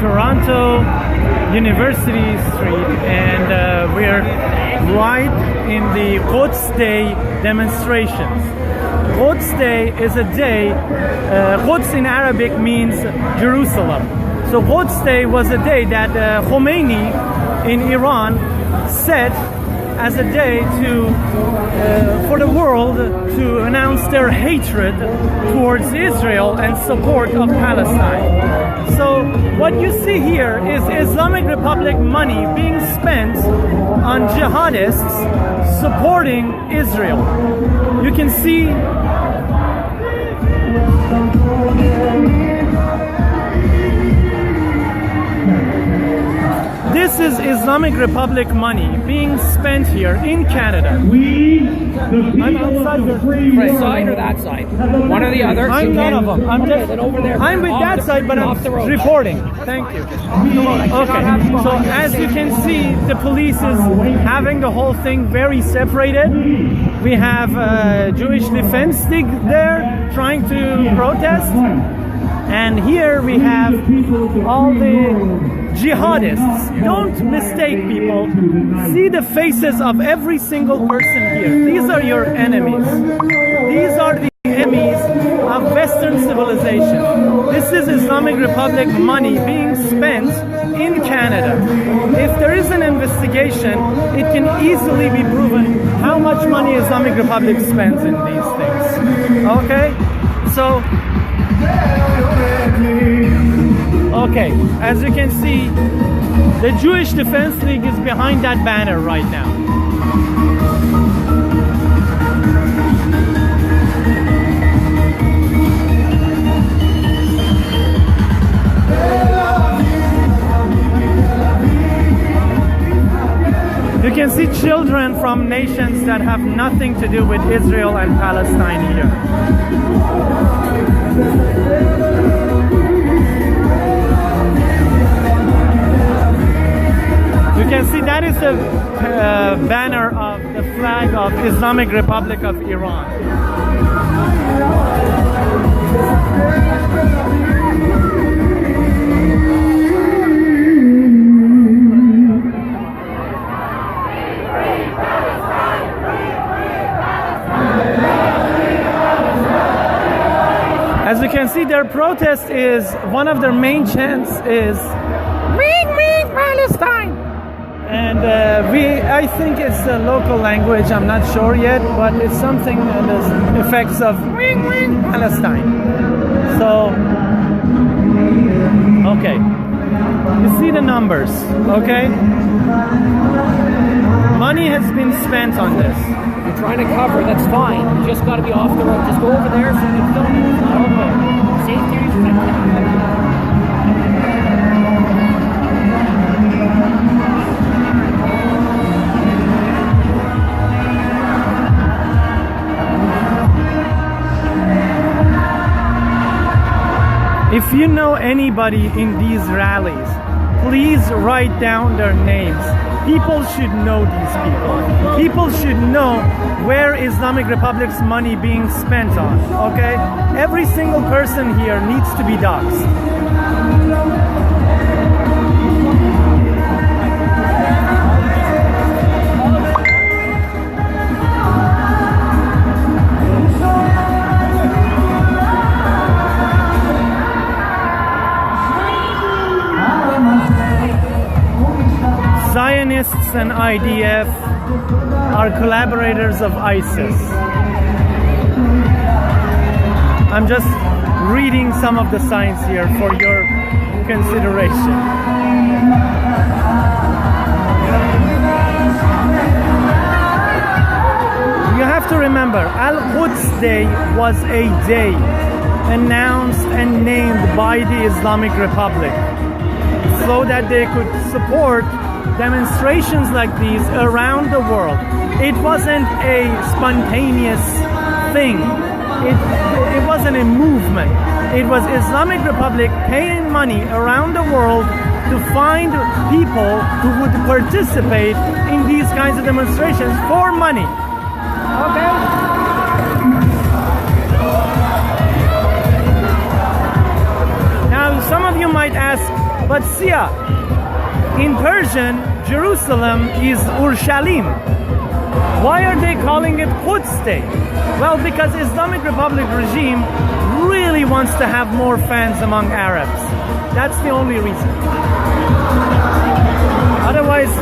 Toronto University Street, and we're right in the Quds Day demonstrations. Quds Day is a day, Quds in Arabic means Jerusalem. So Quds Day was a day that Khomeini in Iran set as a day to for the world to announce their hatred towards Israel and support of Palestine. So what you see here is Islamic Republic money being spent on jihadists supporting Israel. You can see this is Islamic Republic money being spent here in Canada. I'm outside the Right side or that side? One or the other? I'm none of them. I'm just over there. I'm with that side, but I'm reporting. Thank you. Okay. So as you can see, the police is having the whole thing very separated. We have Jewish Defense League there trying to protest. And here we have all the jihadists. Don't mistake, people. See the faces of every single person here. These are your enemies. These are the enemies of Western civilization. This is Islamic Republic money being spent in Canada. If there is an investigation, it can easily be proven how much money Islamic Republic spends in these things. Okay? So okay, as you can see, the Jewish Defense League is behind that banner right now. You can see children from nations that have nothing to do with Israel and Palestine here. You can see that is the banner of the flag of Islamic Republic of Iran. As you can see, their protest is, one of their main chants is "Make Palestine!" And I think it's a local language, I'm not sure yet, but it's something that has effects of "Make Palestine." So, okay. You see the numbers, okay? Money has been spent on this. You're trying to cover, that's fine. You just got to be off the road. Just go over there so you don't move. Okay. Safety is If you know anybody in these rallies, please write down their names. People should know these people. People should know where Islamic Republic's money being spent on, okay? Every single person here needs to be doxxed. Zionists and IDF are collaborators of ISIS. I'm just reading some of the signs here for your consideration. You have to remember, Al-Quds Day was a day announced and named by the Islamic Republic so that they could support demonstrations like these around the world. It wasn't a spontaneous thing. It wasn't a movement. It was Islamic Republic paying money around the world to find people who would participate in these kinds of demonstrations for money. Okay? Now, some of you might ask, But Sia, in Persian, Jerusalem is Urshalim. Why are they calling it Quds state? Well, because Islamic Republic regime really wants to have more fans among Arabs. That's the only reason. Otherwise,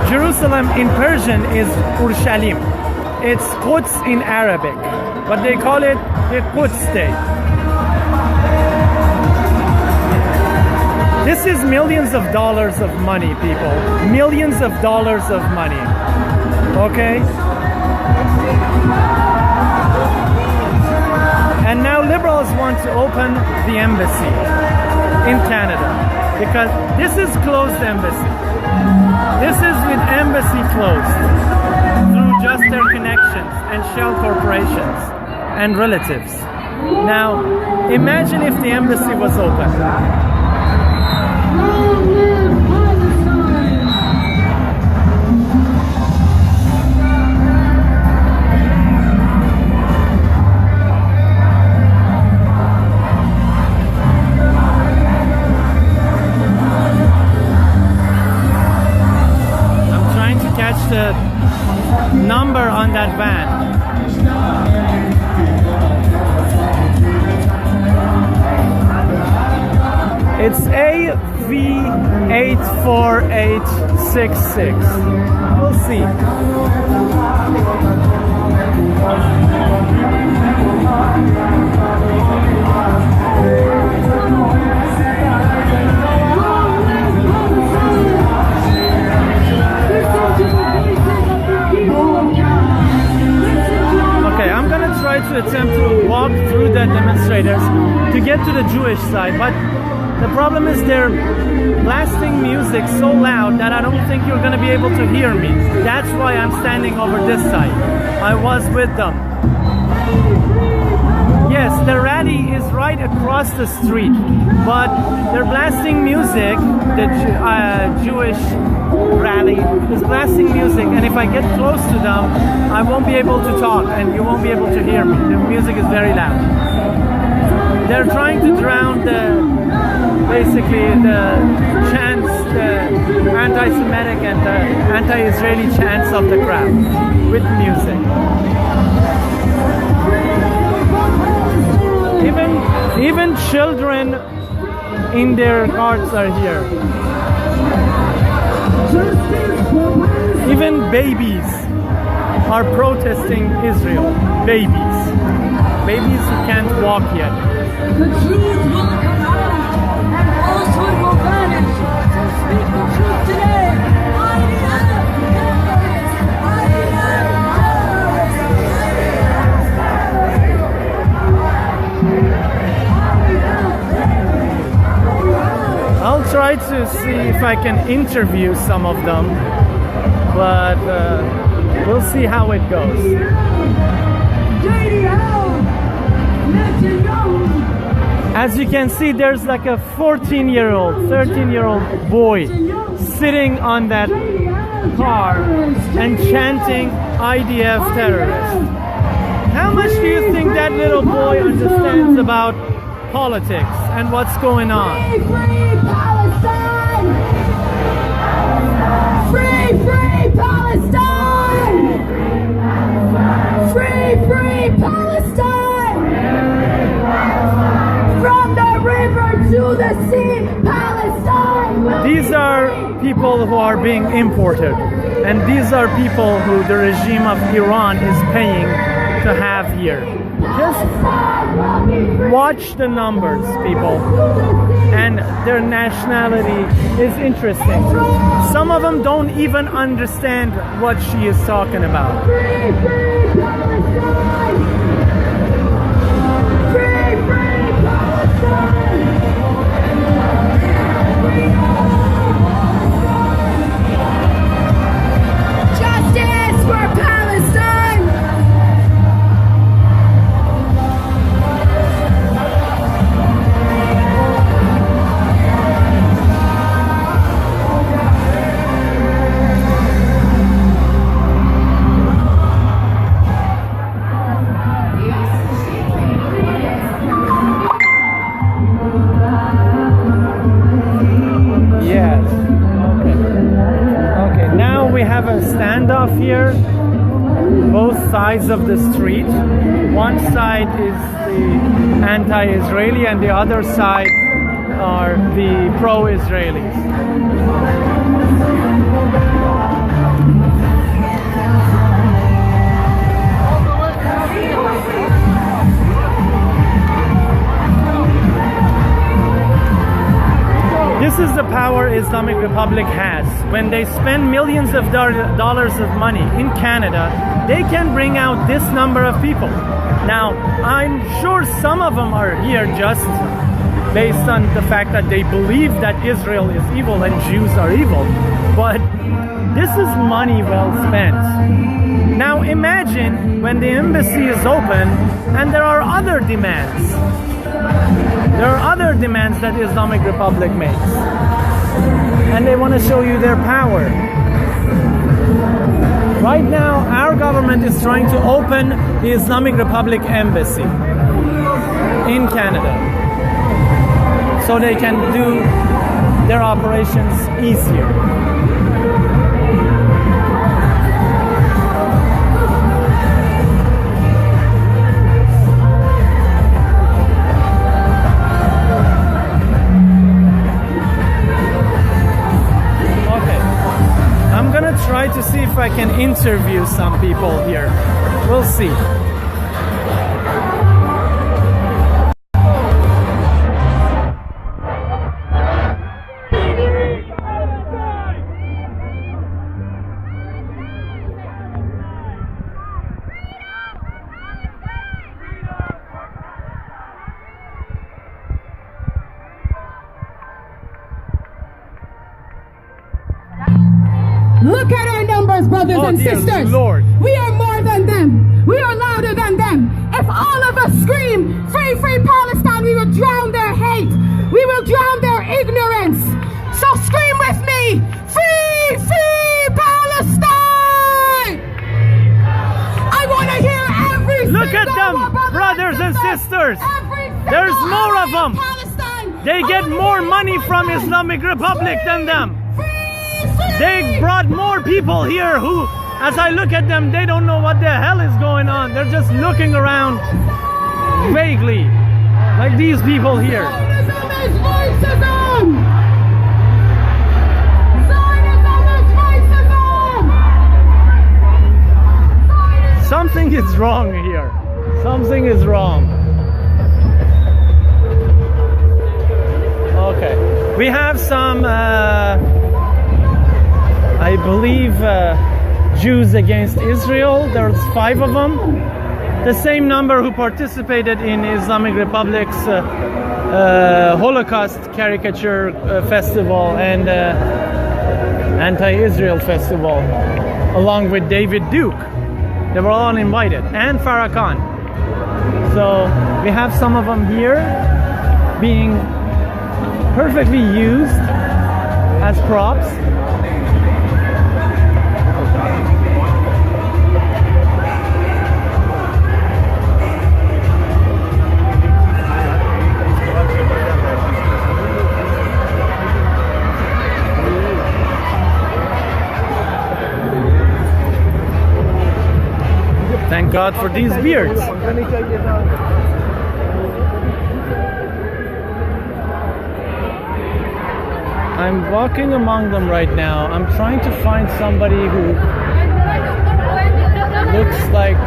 Jerusalem in Persian is Urshalim. It's Quds in Arabic, but they call it the Quds state. This is millions of dollars of money, people. Millions of dollars of money. Okay? And now liberals want to open the embassy in Canada because this is closed embassy. This is with embassy closed through just their connections and shell corporations and relatives. Now, imagine if the embassy was open. The number on that van. It's AV84866. We'll see. Okay, I'm gonna try to attempt to walk through the demonstrators to get to the Jewish side, but the problem is they're blasting music so loud that I don't think you're gonna be able to hear me. That's why I'm standing over this side. I was with them. Yes, the rally is right across the street, but they're blasting music. The Jewish rally is blasting music, and if I get close to them, I won't be able to talk, and you won't be able to hear me. The music is very loud. They're trying to drown basically the chants, the anti-Semitic and the anti-Israeli chants of the crowd with music. Even children in their carts are here. Even babies are protesting Israel. Babies who can't walk yet. The truth will come out, and falsehood will vanish. So speak the truth today. I'll try to see if I can interview some of them, but we'll see how it goes. As you can see, there's like a 14-year-old, 13-year-old boy sitting on that car and chanting IDF terrorists. How much do you think that little boy understands about politics and what's going on? Free, free Palestine! Free, free Palestine! Free, free Palestine! From the river to the sea, Palestine! These are people who are being imported, and these are people who the regime of Iran is paying to have here. Just watch the numbers, people, and their nationality is interesting. Some of them don't even understand what she is talking about. Free, free Palestine! Free, free Palestine! Justice for Palestine! have a standoff here, both sides of the street. One side is the anti-Israeli and the other side are the pro-Israelis. This is the power Islamic Republic has. When they spend millions of dollars of money in Canada, they can bring out this number of people. Now, I'm sure some of them are here just based on the fact that they believe that Israel is evil and Jews are evil. But this is money well spent. Now imagine when the embassy is open and there are other demands. There are other demands that Islamic Republic makes. And they want to show you their power. Right now, our government is trying to open the Islamic Republic embassy in Canada, so they can do their operations easier. Okay, I'm gonna try to see if I can interview some people here. We'll see. Look at our numbers, brothers and dear sisters. Lord. We are more than them. We are louder than them. If all of us scream, free, free Palestine, we will drown their hate. We will drown their ignorance. So scream with me, free, free Palestine. I want to hear every Look at single them, one, brothers and sisters. Every There's single more of Arab them. Palestine. They get Only more one money from person. Islamic Republic than them. Free, free. They brought more people here who, as I look at them, they don't know what the hell is going on. They're just looking around vaguely, like these people here. Zionism is racism! Zionism is racism! Something is wrong here. Something is wrong. Okay. We have some, I believe, Jews against Israel. There's 5 of them. The same number who participated in Islamic Republic's Holocaust caricature festival and anti-Israel festival, along with David Duke. They were all invited, and Farah Khan. So we have some of them here being perfectly used as props. Thank God for these beards. I'm walking among them right now. I'm trying to find somebody who looks like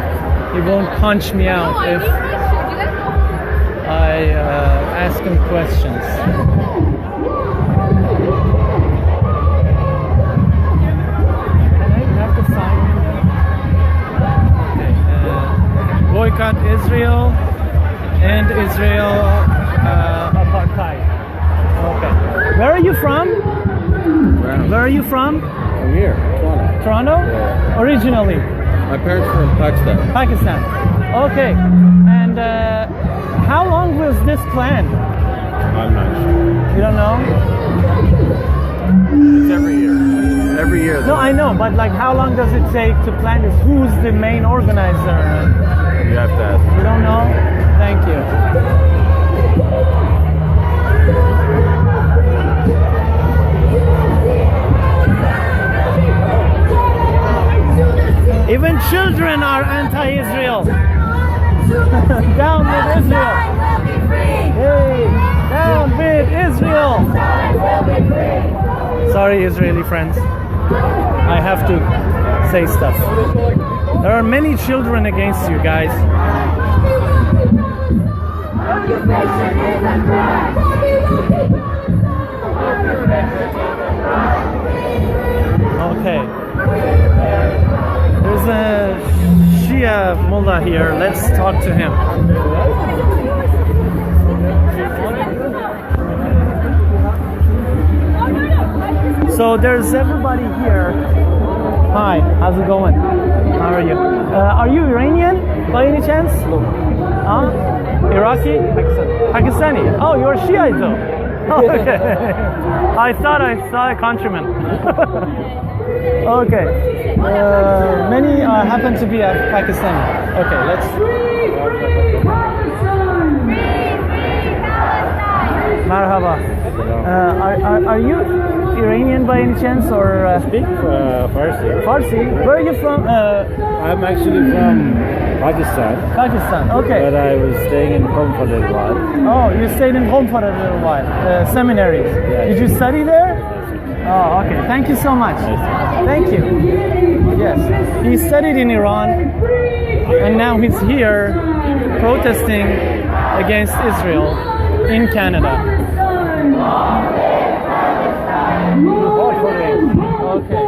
he won't punch me out if I ask him questions. Can I have the sign? Okay. Boycott Israel and Israel apartheid. Okay. Where are you from? Where are you from? I'm here, Toronto. Toronto? Yeah. Originally? My parents are from Pakistan. Pakistan. Okay. And how long was this plan? I'm not sure. You don't know? It's every year. Every year. No, I know, but like how long does it take to plan this? Who's the main organizer? You have to ask. You don't know? Thank you. children are anti-Israel. Down with Israel. Hey, down with Israel. Sorry, Israeli friends. I have to say stuff. There are many children against you guys. Okay. There's a Shia mullah here. Let's talk to him. So there's everybody here. Hi, how's it going? How are you? Are you Iranian by any chance? No. Huh? Iraqi? Pakistani. Oh, you're Shiite though. Oh, okay. I thought I saw a countryman. Okay. Many happen to be Pakistani. Okay, let's. Marhaba. Are you Iranian by any chance or Speak Farsi. Farsi? Where are you from? I'm actually from Pakistan, Pakistan. Okay. but I was staying in home for a little while. Oh, you stayed in home for a little while. Seminaries. Yes. Did you study there? Oh, okay. Thank you so much. Thank you. Yes. He studied in Iran and now he's here protesting against Israel in Canada. Okay.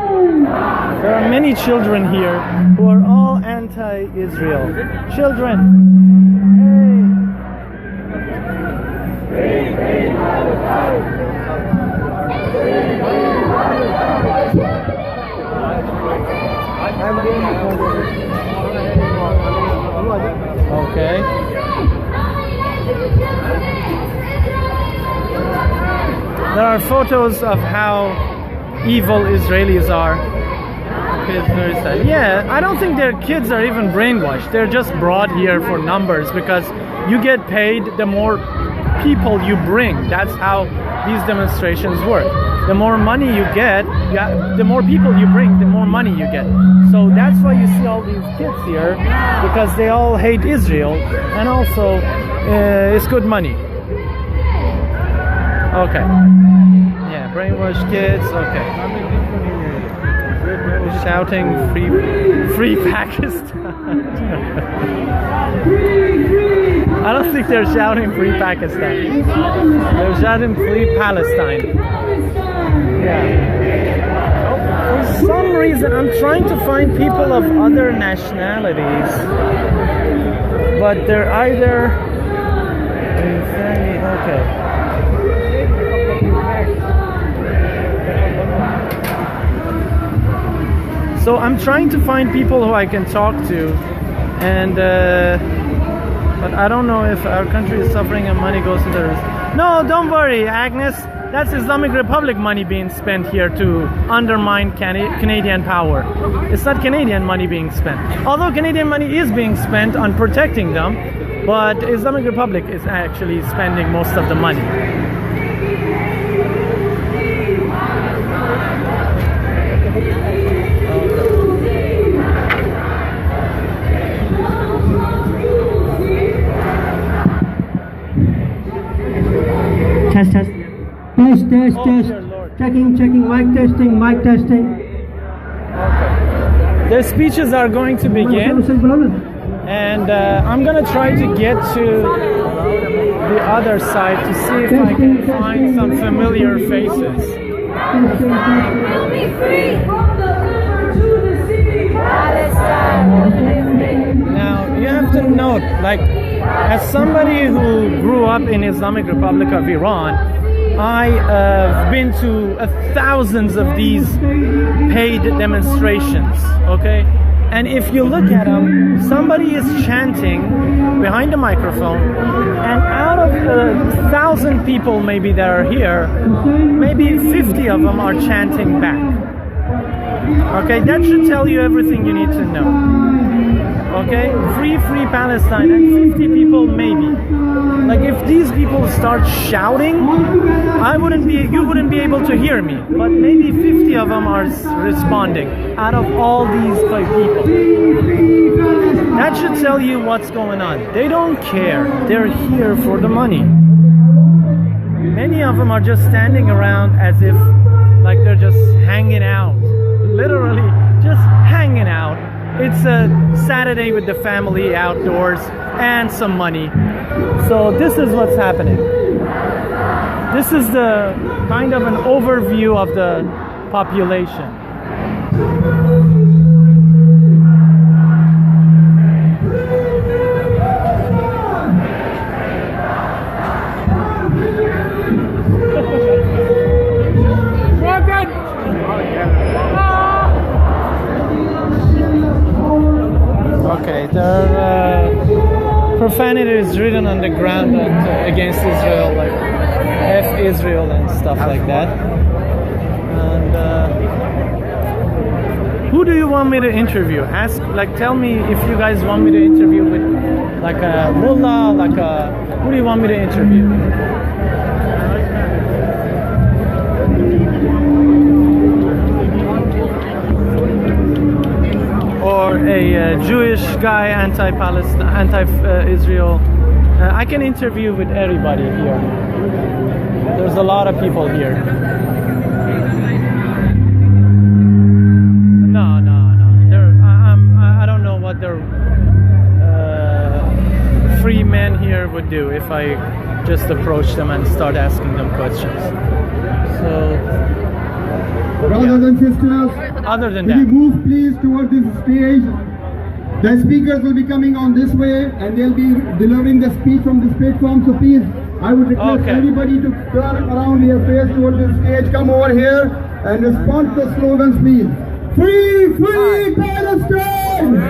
There are many children here who are all anti-Israel. Children. Okay. There are photos of how evil Israelis are. It's very sad. Yeah, I don't think their kids are even brainwashed. They're just brought here for numbers because you get paid the more people you bring. That's how these demonstrations work. The more money you get, the more people you bring, the more money you get. So that's why you see all these kids here, because they all hate Israel, and also it's good money. Okay. Yeah, brainwashed kids. Okay. Shouting free Pakistan. I don't think they're shouting free Pakistan. They're shouting free Palestine. Yeah. For some reason, I'm trying to find people of other nationalities, but they're either okay. So I'm trying to find people who I can talk to, and but I don't know if our country is suffering and money goes to terrorists. No, don't worry, Agnes. That's Islamic Republic money being spent here to undermine Canadian power. It's not Canadian money being spent. Although Canadian money is being spent on protecting them, but Islamic Republic is actually spending most of the money. Test. Test, Oh, test. dear Lord. Checking, mic testing. The speeches are going to begin, and I'm gonna try to get to the other side to see if I can find some familiar faces. Will be free from the river to the sea. Palestine. Now you have to note, like, as somebody who grew up in Islamic Republic of Iran, I've been to thousands of these paid demonstrations, okay? And if you look at them, somebody is chanting behind a microphone, and out of the 1,000 people maybe that are here, maybe 50 of them are chanting back. Okay, that should tell you everything you need to know. Okay, free Palestine, and 50 people maybe. Like if these people start shouting, you wouldn't be able to hear me. But maybe 50 of them are responding out of all these people. That should tell you what's going on. They don't care. They're here for the money. Many of them are just standing around as if like they're just hanging out. Literally just hanging out. It's a Saturday with the family outdoors and some money. So this is what's happening. This is the kind of an overview of the population. Okay, their profanity is written on the ground against Israel, like F Israel and stuff like that. And who do you want me to interview? Tell me if you guys want me to interview with like a mullah, who do you want me to interview? Or a Jewish guy, anti-Palestine, anti-Israel. I can interview with everybody here. There's a lot of people here. No. I don't know what their free men here would do if I just approach them and start asking them questions. So. Brothers and sisters, other than will that, you move please toward this stage? The speakers will be coming on this way and they'll be delivering the speech from this platform. So please, I would request everybody to turn around their face toward this stage. Come over here and respond to the slogans, please. Free Palestine!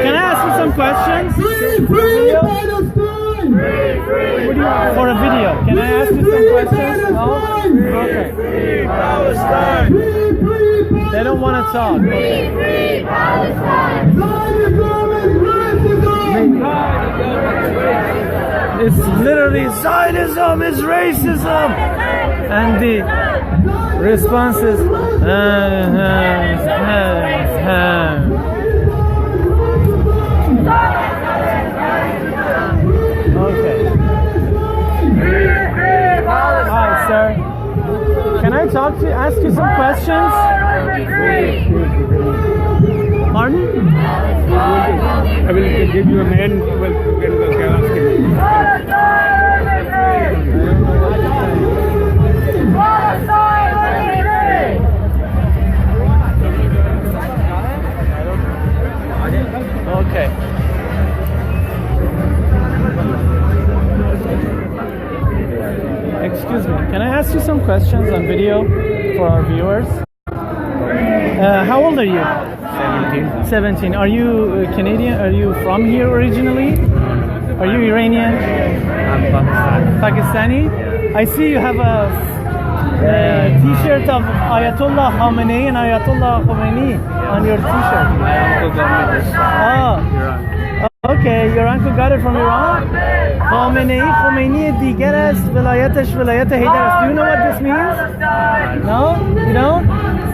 Can I ask you some questions? Free Palestine! For a video. Can I ask you some questions? No? Okay. Free Palestine! They don't want to talk. Okay. Free Palestine! It's literally Zionism is racism, and the response is okay. Hi, sir. Can I ask you some questions? Pardon? I will give you a man who will ask him. Okay. Excuse me, can I ask you some questions on video for our viewers? How old are you? 17. 17. Are you Canadian? Are you from here originally? Are you Iranian? I'm Pakistani. Pakistani? I see you have a t-shirt of Ayatollah Khamenei and Ayatollah Khomeini on your t-shirt. My uncle got me this. Iran. Okay, your uncle got it from Iran? Khomeini دیگر است ولایتش ولایت حیدر است. Do you know what this means? No? You don't?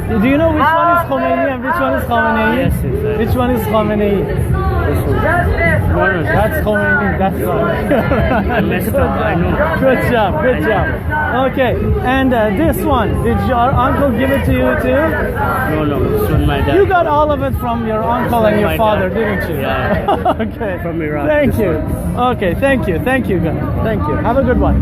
Do you know which one is Khomeini and which one is Khamenei? Yes, Which one is Khamenei? That's Khomeini. That's right. I messed up, I know. Good job. Okay, and this one, did your uncle give it to you too? No, this one my dad. You got all of it from your uncle and your my father, dad. didn't you? Yeah. Okay. From Iran. Thank This you. Okay, thank you, guys. Thank you. Have a good one.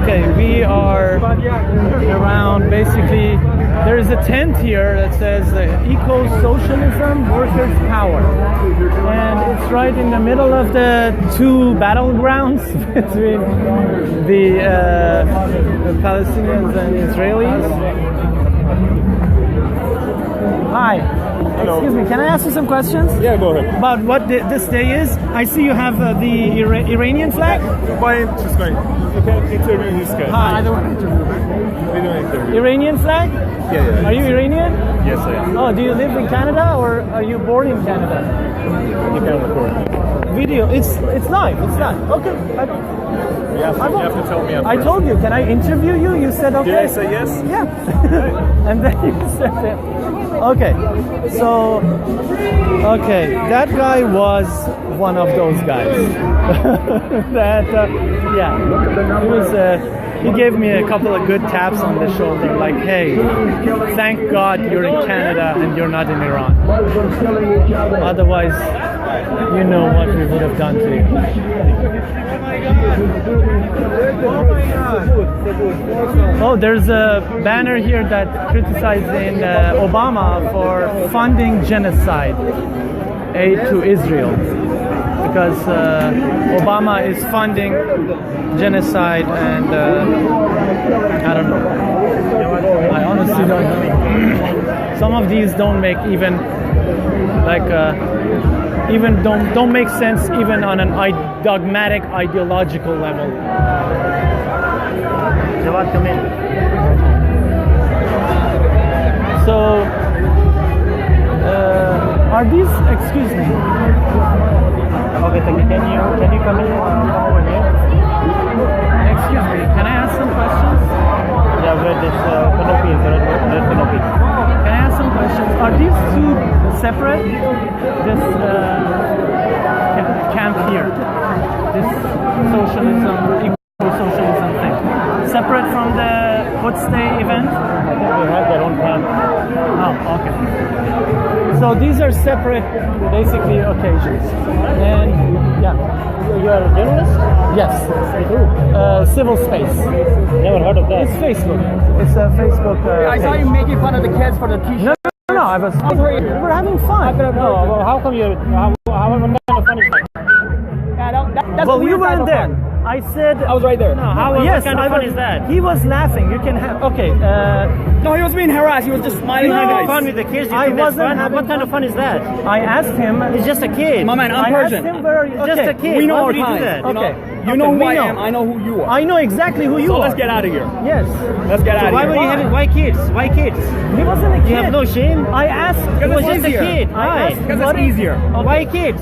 Okay, we are around basically, there is a tent here that says Eco-Socialism Workers' Power. And it's right in the middle of the two battlegrounds between the Palestinians and Israelis. Hi. Excuse me, can I ask you some questions? Yeah, go ahead. About what this day is? I see you have the Iranian flag. Why just going? You can interview this guy. Hi. We don't interview. Iranian flag? Yeah. Are you Iranian? Yes, I am. Oh, do you live in Canada or are you born in Canada? You can record. Video. It's live. It's live. Okay. You have to tell me. I told you. Can I interview you? You said okay. Did I say yes? Yeah. And then you said it. Okay. So, okay, that guy was one of those guys. That yeah. He was. He gave me a couple of good taps on the shoulder, like, hey, thank God you're in Canada and you're not in Iran. Otherwise, you know what we would have done to you. Oh, there's a banner here that criticizing Obama for funding genocide, aid to Israel. Because Obama is funding genocide and I don't know. I honestly don't know. Some of these don't make even like even don't make sense even on an dogmatic ideological level. Jawad, come in. So are these? Excuse me. Okay, thank you. Can you come in over here? Excuse me, can I ask some questions? Yeah, where this canopy is, red canopy. Can I ask some questions? Are these two separate? This camp here, this socialism, eco-socialism thing, separate from the Quds Day event? I think they have their own camp. Oh, okay. So these are separate, basically, occasions. And yeah. You are a journalist? Yes. Civil Space. Never heard of that. It's Facebook. It's a Facebook. I saw you making fun of the kids for the t-shirt. No. We're having fun. No, well, how come you? What kind of fun is that? Yeah, that's well, you weren't there. I said I was right there. No, what kind of fun is that? He was laughing. You can have okay. No, he was being harassed. He was just smiling. Fun with the kids. I wasn't having. What kind of fun is that? I asked him. He's just a kid. My man, I'm Persian. I asked him where are you? Just a kid. We know our time. Okay. You know who I am. I know who you are. I know exactly who you are. So let's get out of here. Yes. Let's get out of here. Why kids? Why kids? He wasn't a kid. You have no shame. I asked. He was just a kid. Why? Because it's easier. Why kids?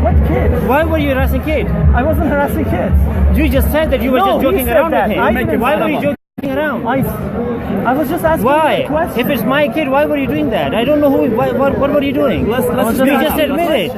What kids? Why were you harassing kids? I wasn't harassing kids. You just said that you were just joking around with him. Why were you joking around? I was just asking. Why? If it's my kid, why were you doing that? I don't know who. What were you doing? You just admit it.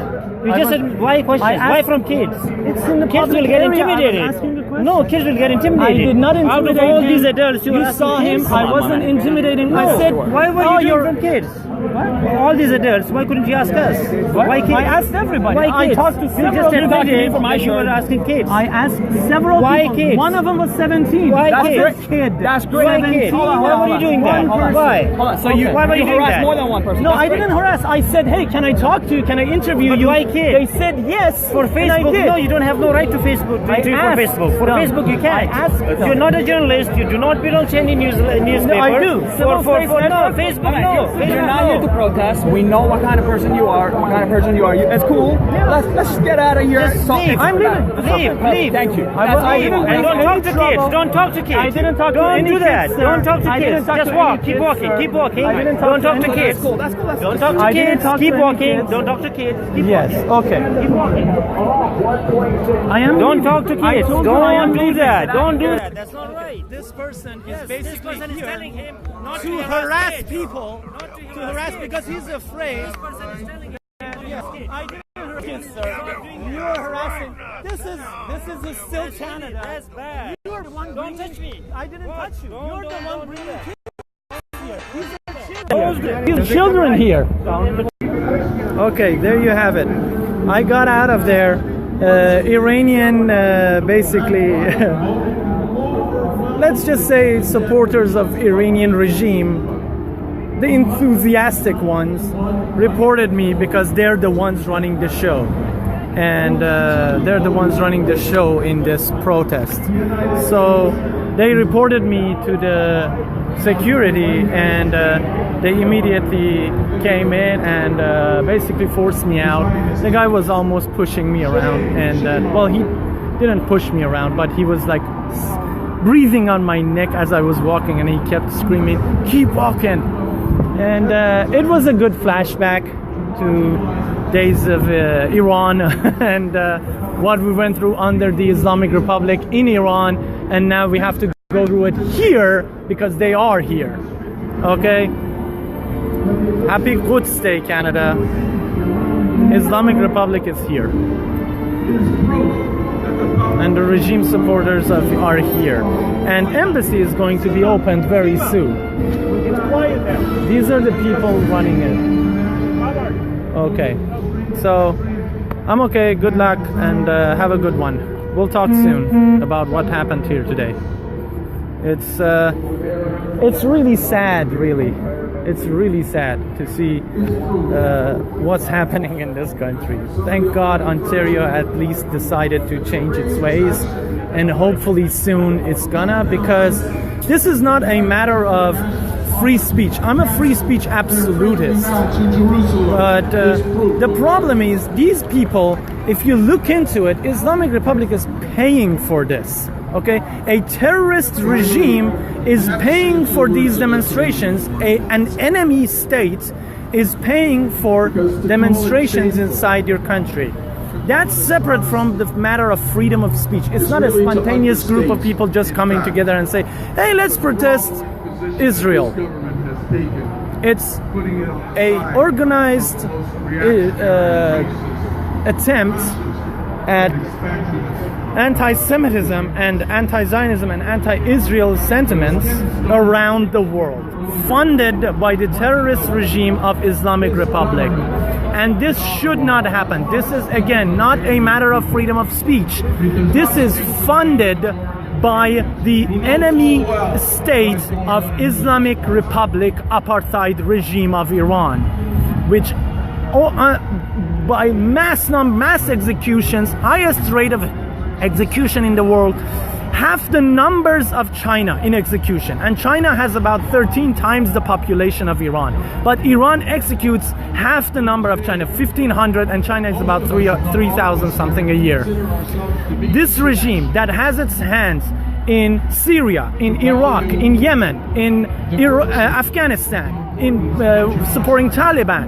You just said why questions? Why from kids? It's in the kids will get intimidated. No, kids will get intimidated. I did not intimidate him. Out of all these adults, you saw him. I wasn't intimidating. No. I said, why were you doing from kids? What? All these adults, why couldn't you ask us? What? Why kids? I asked everybody. Why kids? I talked to several. You just admitted for my you were asking kids. I asked several people. Kids? One of them was 17. Why kids? Kid. That's great. Why kids? Why were you doing that? Why? Hold on. So you why were you harassed more than one person? No, I didn't harass. I said, hey, can I talk to you? Can I interview you? Why kids? They said yes. For Facebook? No, you don't have no right to Facebook. For Facebook. For Facebook, you can't. You're not a journalist. You do not belong to any newspaper. No, I do. For Facebook, no. You're not here to protest. We know what kind of person you are. What kind of person you are. It's cool. Yeah. Let's just get out of here. Leave. I'm leaving. Leave. Thank you. And don't talk to kids. Don't talk to kids. I didn't talk to any kids. Don't do that. Don't talk to kids. Just walk. Keep walking. Keep walking. Don't talk to kids. That's cool. Don't talk to kids. Keep walking. Don't talk to kids. Yes. Okay. Keep walking. I am. Don't talk to kids. Don't do that. Don't do that. That's not right. This person is basically telling him not to harass people. To harass because he's afraid. This person is telling him. Yes, I didn't harass kids, sir. You are harassing. This is still Canada. That's bad. You are the one. Don't touch me. I didn't touch you. You're the one bringing kids here. These are children here. Okay, there you have it. I got out of there. Iranian, basically. Let's just say supporters of Iranian regime, the enthusiastic ones, reported me because they're the ones running the show. And they're the ones running the show in this protest. So they reported me to the security and they immediately came in and basically forced me out. The guy was almost pushing me around, and well, he didn't push me around, but he was like breathing on my neck as I was walking, and he kept screaming, "Keep walking!" And it was a good flashback to days of Iran and what we went through under the Islamic Republic in Iran, and now we have to go through it here because they are here. Okay? Happy Quds Day, Canada. Islamic Republic is here. And the regime supporters are here. And embassy is going to be opened very soon. These are the people running it. Okay. So, I'm okay. Good luck and have a good one. We'll talk soon about what happened here today. It's really sad, really. It's really sad to see what's happening in this country. Thank God Ontario at least decided to change its ways, and hopefully soon it's gonna, because this is not a matter of free speech. I'm a free speech absolutist. But the problem is these people, if you look into it, Islamic Republic is paying for this. Okay, a terrorist regime is paying for these demonstrations. An enemy state is paying for demonstrations inside your country. That's separate from the matter of freedom of speech. It's not a spontaneous group of people just coming together and say, "Hey, let's protest Israel." It's a organized attempt at anti-Semitism and anti-Zionism and anti-Israel sentiments around the world, funded by the terrorist regime of Islamic Republic. And this should not happen. This is, again, not a matter of freedom of speech. This is funded by the enemy state of Islamic Republic apartheid regime of Iran, which by mass executions, highest rate of execution in the world, half the numbers of China in execution, and China has about 13 times the population of Iran, but Iran executes half the number of China, 1,500, and China is about 3,000 something a year. This regime that has its hands in Syria, in Iraq, in Yemen, in Afghanistan, in supporting Taliban,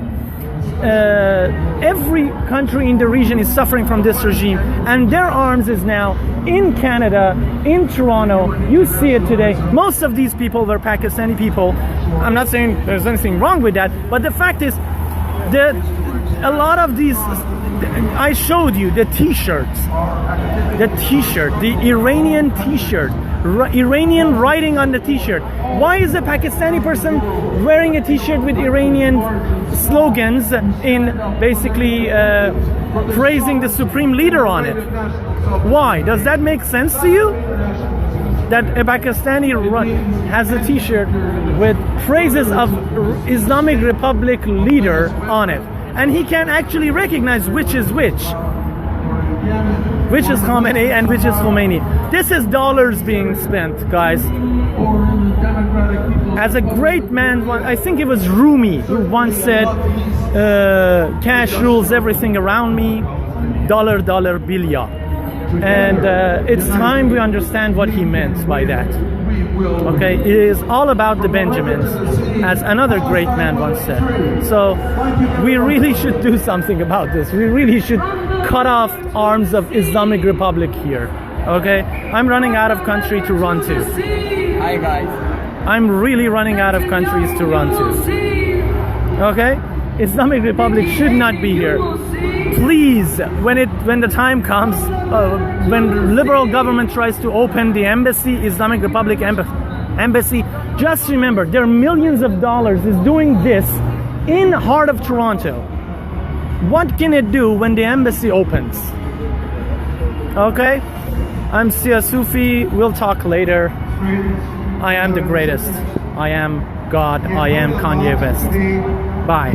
every country in the region is suffering from this regime, and their arms is now in Canada, in Toronto. You see it today. Most of these people were Pakistani people. I'm not saying there's anything wrong with that, but the fact is that a lot of these, I showed you the t-shirts, the Iranian t-shirt, Iranian writing on the t-shirt. Why is a Pakistani person wearing a t-shirt with Iranian slogans in basically praising the supreme leader on it? Why? Does that make sense to you? That a Pakistani has a t-shirt with phrases of Islamic Republic leader on it, and he can actually recognize which is which is Khamenei and which is Khomeini. This is dollars being spent, guys. As a great man, I think it was Rumi who once said, cash rules everything around me, dollar, bilya. And it's time we understand what he meant by that. Okay, it is all about the Benjamins, as another great man once said. So we really should do something about this. We really should cut off arms of Islamic Republic here. Okay, I'm running out of country to run to. Hi guys. I'm really running out of countries to run to. Okay, Islamic Republic should not be here. Please, when the time comes, when liberal government tries to open the embassy, Islamic Republic embassy, just remember there are millions of dollars is doing this in the heart of Toronto. What can it do when the embassy opens? Okay, I'm Sia Sufi. We'll talk later. I am the greatest. I am God. I am Kanye West. Bye.